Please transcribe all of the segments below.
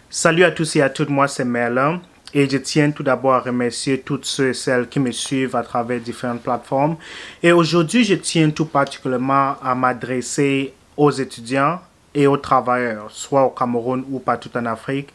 Salut à tous et à toutes, moi c'est Merlin et je tiens tout d'abord à remercier toutes ceux et celles qui me suivent à travers différentes plateformes. Et aujourd'hui, je tiens tout particulièrement à m'adresser aux étudiants et aux travailleurs, soit au Cameroun ou partout en Afrique,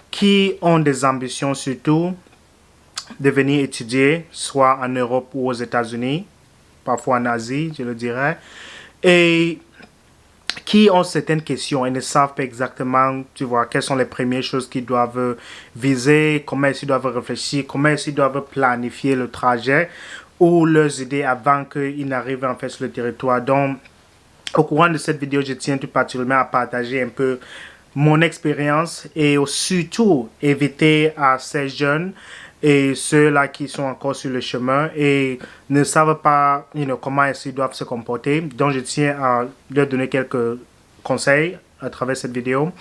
qui ont des ambitions surtout de venir étudier, soit en Europe ou aux États-Unis, parfois en Asie, je le dirais, et qui ont certaines questions et ne savent pas exactement, tu vois, quelles sont les premières choses qu'ils doivent viser, comment ils doivent réfléchir, comment ils doivent planifier le trajet ou leurs idées avant qu'ils n'arrivent en fait sur le territoire. Donc, au courant de cette vidéo, je tiens tout particulièrement à partager un peu mon expérience et surtout éviter à ces jeunes et ceux-là qui sont encore sur le chemin et ne savent pas comment ils doivent se comporter. Donc, je tiens à leur donner quelques conseils à travers cette vidéo.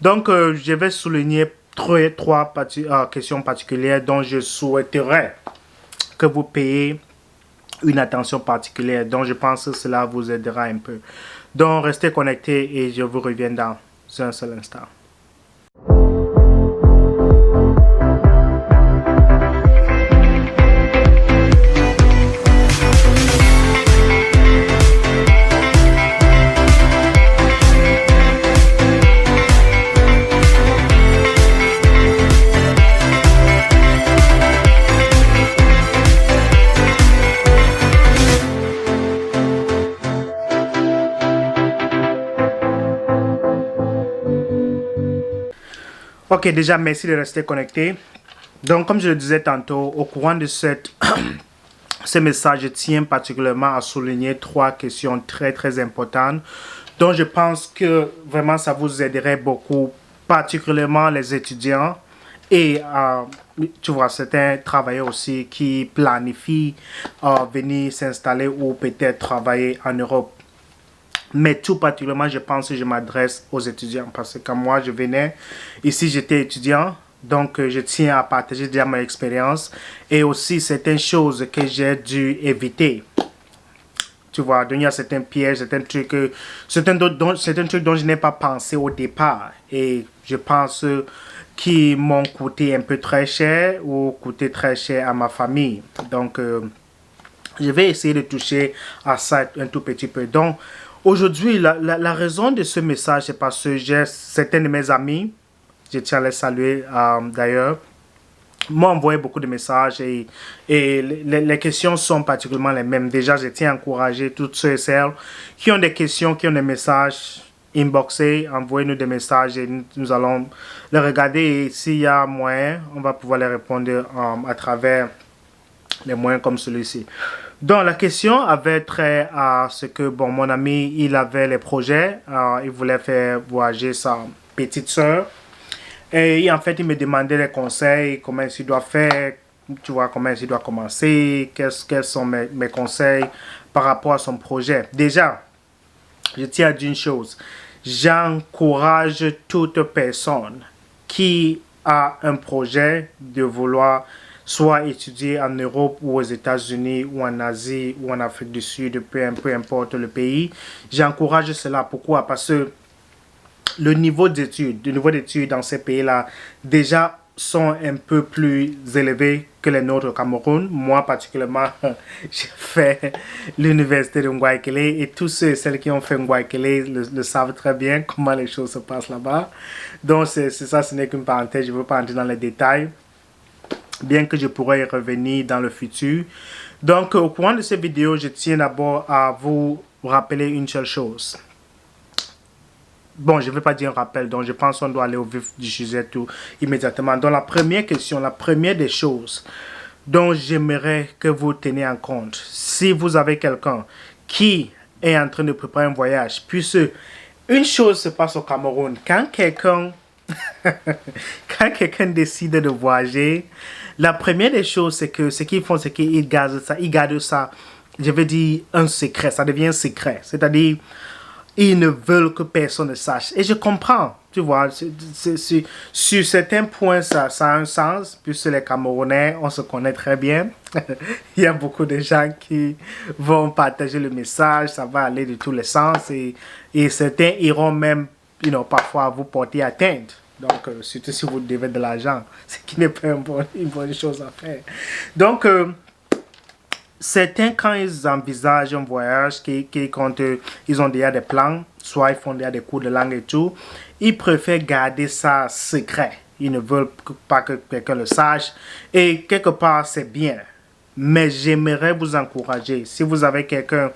Donc, je vais souligner trois questions particulières dont je souhaiterais que vous payiez une attention particulière. Donc, je pense que cela vous aidera un peu. Donc, restez connectés et je vous reviens dans un seul instant. Ok, déjà, merci de rester connecté. Donc, comme je le disais tantôt, au courant de ce message, je tiens particulièrement à souligner trois questions très importantes dont je pense que vraiment ça vous aiderait beaucoup, particulièrement les étudiants et tu vois, certains travailleurs aussi qui planifient venir s'installer ou peut-être travailler en Europe. Mais tout particulièrement, je pense que je m'adresse aux étudiants parce que quand moi je venais ici, j'étais étudiant. Donc, je tiens à partager déjà mon expérience et aussi certaines choses que j'ai dû éviter. Tu vois, donc il y a certains pièges, certains trucs dont je n'ai pas pensé au départ. Et je pense qu'ils m'ont coûté un peu très cher ou coûté très cher à ma famille. Donc, je vais essayer de toucher à ça un tout petit peu. Donc, aujourd'hui, la raison de ce message, c'est parce que j'ai certains de mes amis, je tiens à les saluer d'ailleurs, m'ont envoyé beaucoup de messages et les questions sont particulièrement les mêmes. Déjà, je tiens à encourager toutes ceux et celles qui ont des questions, qui ont des messages, inboxés, envoyez-nous des messages et nous allons les regarder et s'il y a moyen, on va pouvoir les répondre à travers les moyens comme celui-ci. Donc, la question avait trait à ce que, bon, mon ami, il avait les projets, il voulait faire voyager sa petite soeur. Et en fait, il me demandait des conseils, comment il doit faire, tu vois, comment il doit commencer, quels sont mes conseils par rapport à son projet. Déjà, je tiens à dire une chose, j'encourage toute personne qui a un projet de vouloir soit étudier en Europe ou aux États-Unis ou en Asie ou en Afrique du Sud, peu importe le pays. J'encourage cela. Pourquoi? Parce que le niveau d'études dans ces pays-là, déjà, sont un peu plus élevés que les nôtres au Cameroun. Moi, particulièrement, j'ai fait l'université de Ngouaikele et tous ceux et celles qui ont fait Ngouaikele le savent très bien comment les choses se passent là-bas. Donc, c'est ça, ce n'est qu'une parenthèse. Je ne veux pas entrer dans les détails, bien que je pourrais y revenir dans le futur. Donc, au courant de cette vidéo, je tiens d'abord à vous rappeler une seule chose. Bon, je ne vais pas dire un rappel, donc je pense qu'on doit aller au vif du sujet tout immédiatement. Donc, la première question, la première des choses dont j'aimerais que vous teniez en compte, si vous avez quelqu'un qui est en train de préparer un voyage, puisque une chose se passe au Cameroun, quand quelqu'un décide de voyager, la première des choses, c'est que ce qu'ils font, c'est qu'ils gardent ça, je vais dire, un secret, ça devient un secret, c'est-à-dire ils ne veulent que personne ne sache. Et je comprends, tu vois, sur certains points, ça a un sens, puisque les Camerounais, on se connaît très bien. Il y a beaucoup de gens qui vont partager le message, ça va aller de tous les sens, et certains iront même, parfois vous porter atteinte. Donc, surtout si vous devez de l'argent, ce qui n'est pas une bonne chose à faire. Donc, certains, quand ils envisagent un voyage, quand ils ont déjà des plans, soit ils font déjà des cours de langue et tout, ils préfèrent garder ça secret. Ils ne veulent pas que quelqu'un le sache. Et quelque part, c'est bien. Mais j'aimerais vous encourager. Si vous avez quelqu'un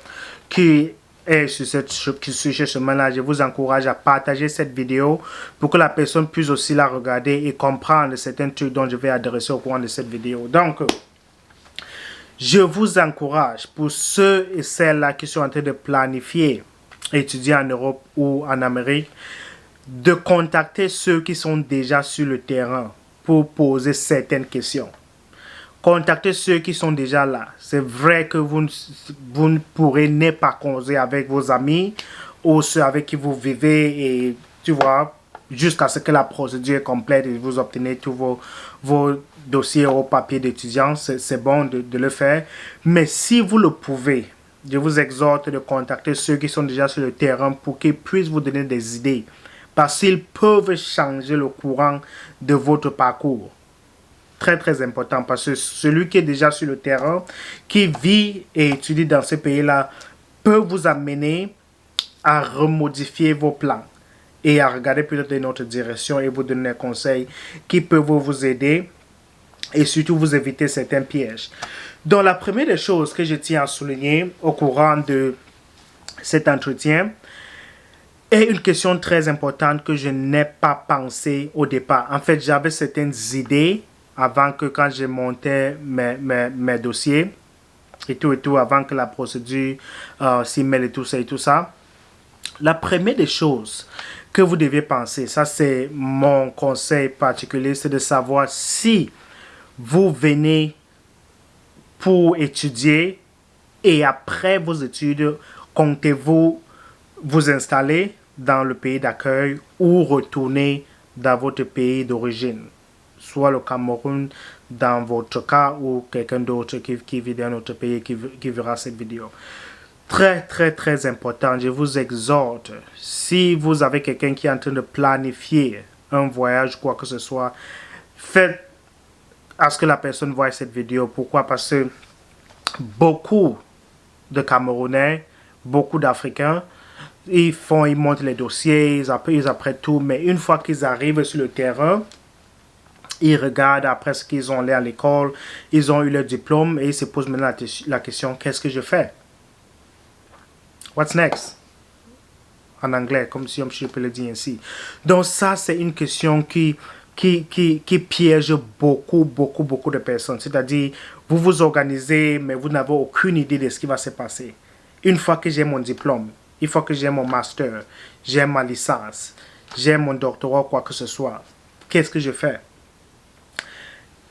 qui est sur ce chemin-là, je vous encourage à partager cette vidéo pour que la personne puisse aussi la regarder et comprendre certains trucs dont je vais adresser au cours de cette vidéo. Donc, je vous encourage, pour ceux et celles-là qui sont en train de planifier étudier en Europe ou en Amérique, de contacter ceux qui sont déjà sur le terrain pour poser certaines questions. Contactez ceux qui sont déjà là. C'est vrai que vous ne pourrez pas causer avec vos amis ou ceux avec qui vous vivez et tu vois, jusqu'à ce que la procédure est complète et vous obtenez tous vos dossiers au papier d'étudiant. C'est bon de le faire. Mais si vous le pouvez, je vous exhorte de contacter ceux qui sont déjà sur le terrain pour qu'ils puissent vous donner des idées. Parce qu'ils peuvent changer le courant de votre parcours. Très très important parce que celui qui est déjà sur le terrain, qui vit et étudie dans ce pays-là, peut vous amener à remodifier vos plans et à regarder peut-être dans une autre direction et vous donner des conseils qui peuvent vous aider et surtout vous éviter certains pièges. Donc la première des choses que je tiens à souligner au courant de cet entretien est une question très importante que je n'ai pas pensé au départ. En fait, j'avais certaines idées avant que quand j'ai monté mes dossiers et tout, avant que la procédure s'y mêle et tout ça. La première des choses que vous devez penser, ça c'est mon conseil particulier, c'est de savoir si vous venez pour étudier et après vos études, comptez-vous vous installer dans le pays d'accueil ou retourner dans votre pays d'origine, soit le Cameroun dans votre cas ou quelqu'un d'autre qui vit dans notre pays qui verra cette vidéo. Très, très, très important. Je vous exhorte, si vous avez quelqu'un qui est en train de planifier un voyage, quoi que ce soit, faites à ce que la personne voie cette vidéo. Pourquoi? Parce que beaucoup de Camerounais, beaucoup d'Africains, ils montent les dossiers, ils apprennent tout, mais une fois qu'ils arrivent sur le terrain, ils regardent après ce qu'ils ont lu à l'école, ils ont eu leur diplôme et ils se posent maintenant la question, qu'est-ce que je fais? What's next? En anglais, comme si je peux le dire ainsi. Donc ça, c'est une question qui piège beaucoup de personnes. C'est-à-dire, vous vous organisez, mais vous n'avez aucune idée de ce qui va se passer. Une fois que j'ai mon diplôme, une fois que j'ai mon master, j'ai ma licence, j'ai mon doctorat, quoi que ce soit, qu'est-ce que je fais?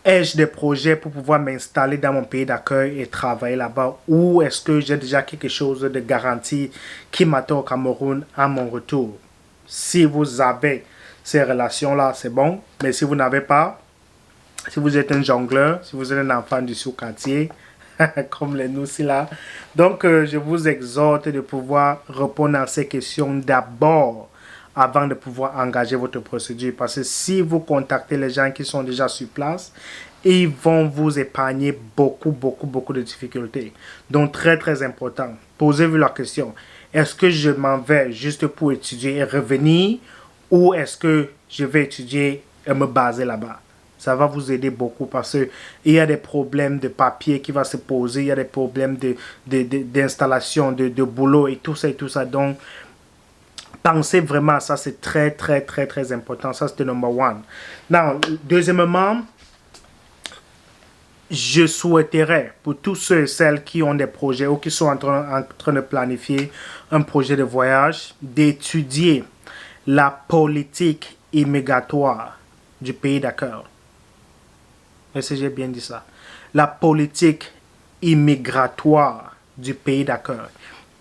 Ai-je des projets pour pouvoir m'installer dans mon pays d'accueil et travailler là-bas? Ou est-ce que j'ai déjà quelque chose de garanti qui m'attend au Cameroun à mon retour? Si vous avez ces relations-là, c'est bon. Mais si vous n'avez pas, si vous êtes un jongleur, si vous êtes un enfant du sous-quartier, comme les nous ici là, donc je vous exhorte de pouvoir répondre à ces questions d'abord avant de pouvoir engager votre procédure. Parce que si vous contactez les gens qui sont déjà sur place, ils vont vous épargner beaucoup de difficultés. Donc, très, très important. Posez-vous la question. Est-ce que je m'en vais juste pour étudier et revenir ou est-ce que je vais étudier et me baser là-bas? Ça va vous aider beaucoup parce qu'il y a des problèmes de papier qui vont se poser, il y a des problèmes d'installation, de boulot et tout ça. Donc, pensez vraiment à ça, c'est très important. Ça, c'est le number one. Now, deuxièmement, je souhaiterais pour tous ceux et celles qui ont des projets ou qui sont en train de planifier un projet de voyage, d'étudier la politique immigratoire du pays d'accueil. Est-ce que j'ai bien dit ça? La politique immigratoire du pays d'accueil.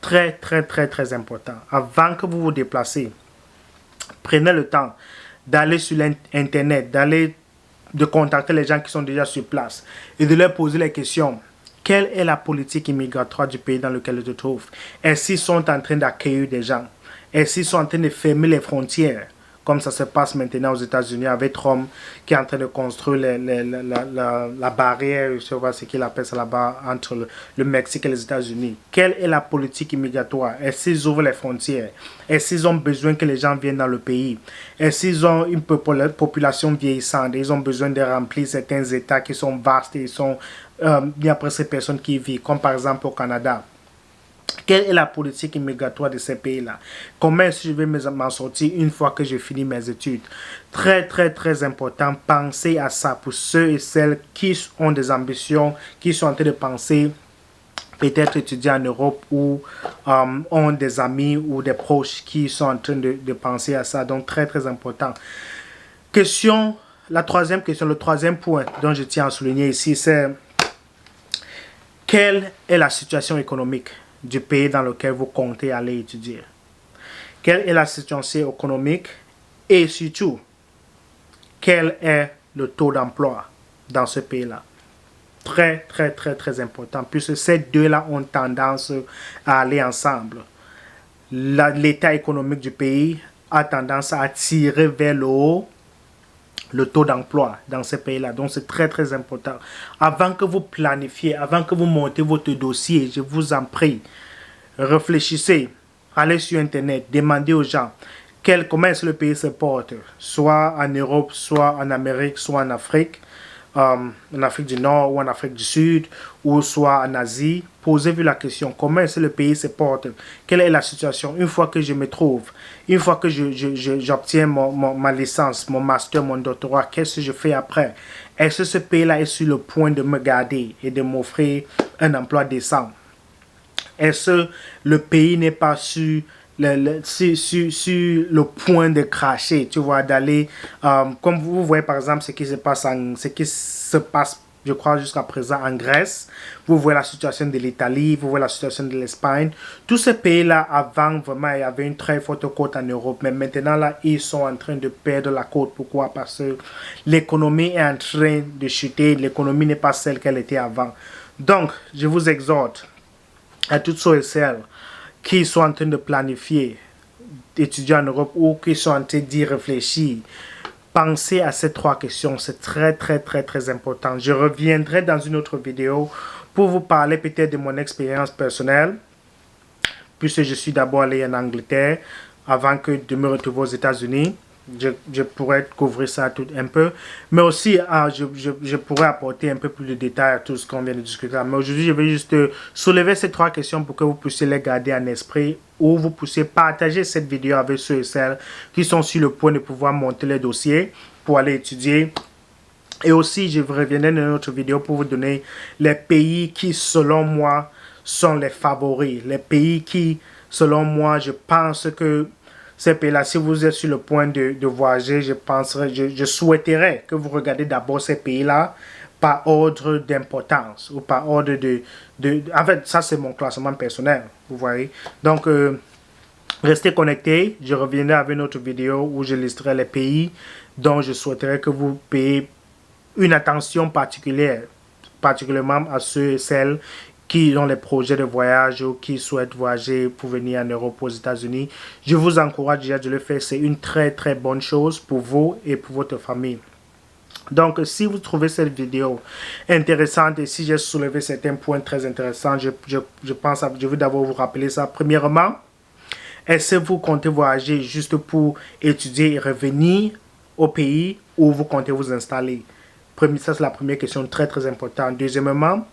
Très important. Avant que vous vous déplacez, prenez le temps d'aller sur l'internet, de contacter les gens qui sont déjà sur place et de leur poser les questions. Quelle est la politique immigratoire du pays dans lequel ils se trouvent? Est-ce qu'ils sont en train d'accueillir des gens? Est-ce qu'ils sont en train de fermer les frontières? comme ça se passe maintenant aux États-Unis avec Trump qui est en train de construire la barrière, je sais pas ce qu'il appelle ça là-bas, entre le Mexique et les États-Unis. Quelle est la politique immigratoire? Est-ce qu'ils ouvrent les frontières? Est-ce qu'ils ont besoin que les gens viennent dans le pays? Est-ce qu'ils ont une population vieillissante? Ils ont besoin de remplir certains États qui sont vastes et ils sont bien après ces personnes qui y vivent, comme par exemple au Canada. Quelle est la politique immigratoire de ces pays-là? Comment est-ce que je vais m'en sortir une fois que j'ai fini mes études? Très, très, très important. Pensez à ça pour ceux et celles qui ont des ambitions, qui sont en train de penser peut-être étudier en Europe ou ont des amis ou des proches qui sont en train de penser à ça. Donc, très, très important. La troisième question, le troisième point dont je tiens à souligner ici, c'est quelle est la situation économique du pays dans lequel vous comptez aller étudier? Quelle est la situation économique et surtout, quel est le taux d'emploi dans ce pays-là? Très, très, très, très important, puisque ces deux-là ont tendance à aller ensemble. L'état économique du pays a tendance à tirer vers le haut le taux d'emploi dans ces pays-là. Donc, c'est très, très important. Avant que vous planifiez, avant que vous montez votre dossier, je vous en prie, réfléchissez, allez sur Internet, demandez aux gens comment est-ce que le pays se porte, soit en Europe, soit en Amérique, soit en Afrique du Nord ou en Afrique du Sud, ou soit en Asie. Posez-vous la question, comment est-ce que le pays se porte? Quelle est la situation? Une fois que je me trouve, une fois que j'obtiens ma licence, mon master, mon doctorat, qu'est-ce que je fais après? Est-ce que ce pays-là est sur le point de me garder et de m'offrir un emploi décent? Est-ce que le pays n'est pas sur le point de cracher, tu vois, d'aller, comme vous voyez par exemple ce qui se passe, je crois, jusqu'à présent en Grèce. Vous voyez la situation de l'Italie, vous voyez la situation de l'Espagne. Tous ces pays-là, avant, vraiment, il y avait une très forte côte en Europe. Mais maintenant, là, ils sont en train de perdre la côte. Pourquoi? Parce que l'économie est en train de chuter. L'économie n'est pas celle qu'elle était avant. Donc, je vous exhorte à toutes ceux et celles qui sont en train de planifier étudier en Europe ou qui sont en train d'y réfléchir. Pensez à ces trois questions, c'est très très très très important. Je reviendrai dans une autre vidéo pour vous parler peut-être de mon expérience personnelle, puisque je suis d'abord allé en Angleterre avant de me retrouver aux États-Unis. Je pourrais couvrir ça tout un peu, mais aussi je pourrais apporter un peu plus de détails à tout ce qu'on vient de discuter. Mais aujourd'hui, je vais juste soulever ces trois questions pour que vous puissiez les garder en esprit ou vous puissiez partager cette vidéo avec ceux et celles qui sont sur le point de pouvoir monter les dossiers pour aller étudier. Et aussi, je reviendrai dans une autre vidéo pour vous donner les pays qui, selon moi, sont les favoris. Les pays qui, selon moi, je pense que ces pays-là, si vous êtes sur le point de voyager, je souhaiterais que vous regardez d'abord ces pays-là par ordre d'importance ou par ordre en fait, ça c'est mon classement personnel, vous voyez. Donc, restez connectés. Je reviendrai avec une autre vidéo où je listerai les pays dont je souhaiterais que vous payiez une attention particulière, particulièrement à ceux et celles qui ont les projets de voyage ou qui souhaitent voyager pour venir en Europe, aux États-Unis. Je vous encourage déjà de le faire. C'est une très très bonne chose pour vous et pour votre famille. Donc, si vous trouvez cette vidéo intéressante et si j'ai soulevé certains points très intéressants, je veux d'abord vous rappeler ça. Premièrement, est-ce que vous comptez voyager juste pour étudier et revenir au pays ou vous comptez vous installer? Ça, c'est la première question très très importante. Deuxièmement,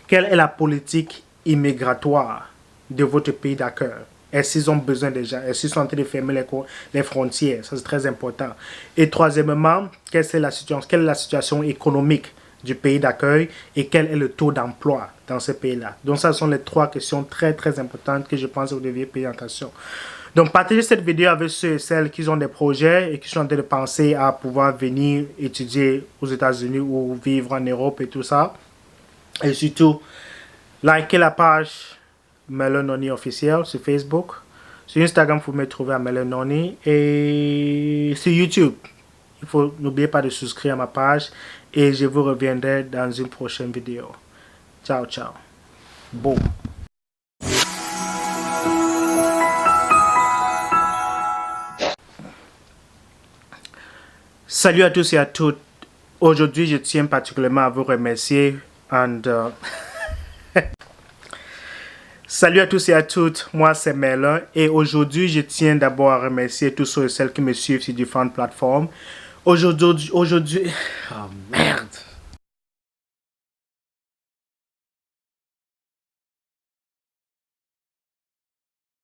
quelle est la politique immigratoire de votre pays d'accueil? Est-ce qu'ils ont besoin de gens? Est-ce qu'ils sont en train de fermer les frontières? Ça, c'est très important. Et troisièmement, quelle est la situation économique du pays d'accueil et quel est le taux d'emploi dans ce pays-là? Donc, ça sont les trois questions très, très importantes que je pense que vous deviez payer attention. Donc, partagez cette vidéo avec ceux et celles qui ont des projets et qui sont en train de penser à pouvoir venir étudier aux États-Unis ou vivre en Europe et tout ça. Et surtout, likez la page Melon Noni officiel sur Facebook. Sur Instagram, vous me trouvez à Melon Noni. Et sur YouTube, n'oubliez pas de souscrire à ma page. Et je vous reviendrai dans une prochaine vidéo. Ciao, ciao. Boom. Salut à tous et à toutes. Aujourd'hui, je tiens particulièrement à vous remercier. Salut à tous et à toutes. Moi, c'est Merlin. Et aujourd'hui, je tiens d'abord à remercier tous ceux et celles qui me suivent sur différentes plateformes. Aujourd'hui... Oh merde!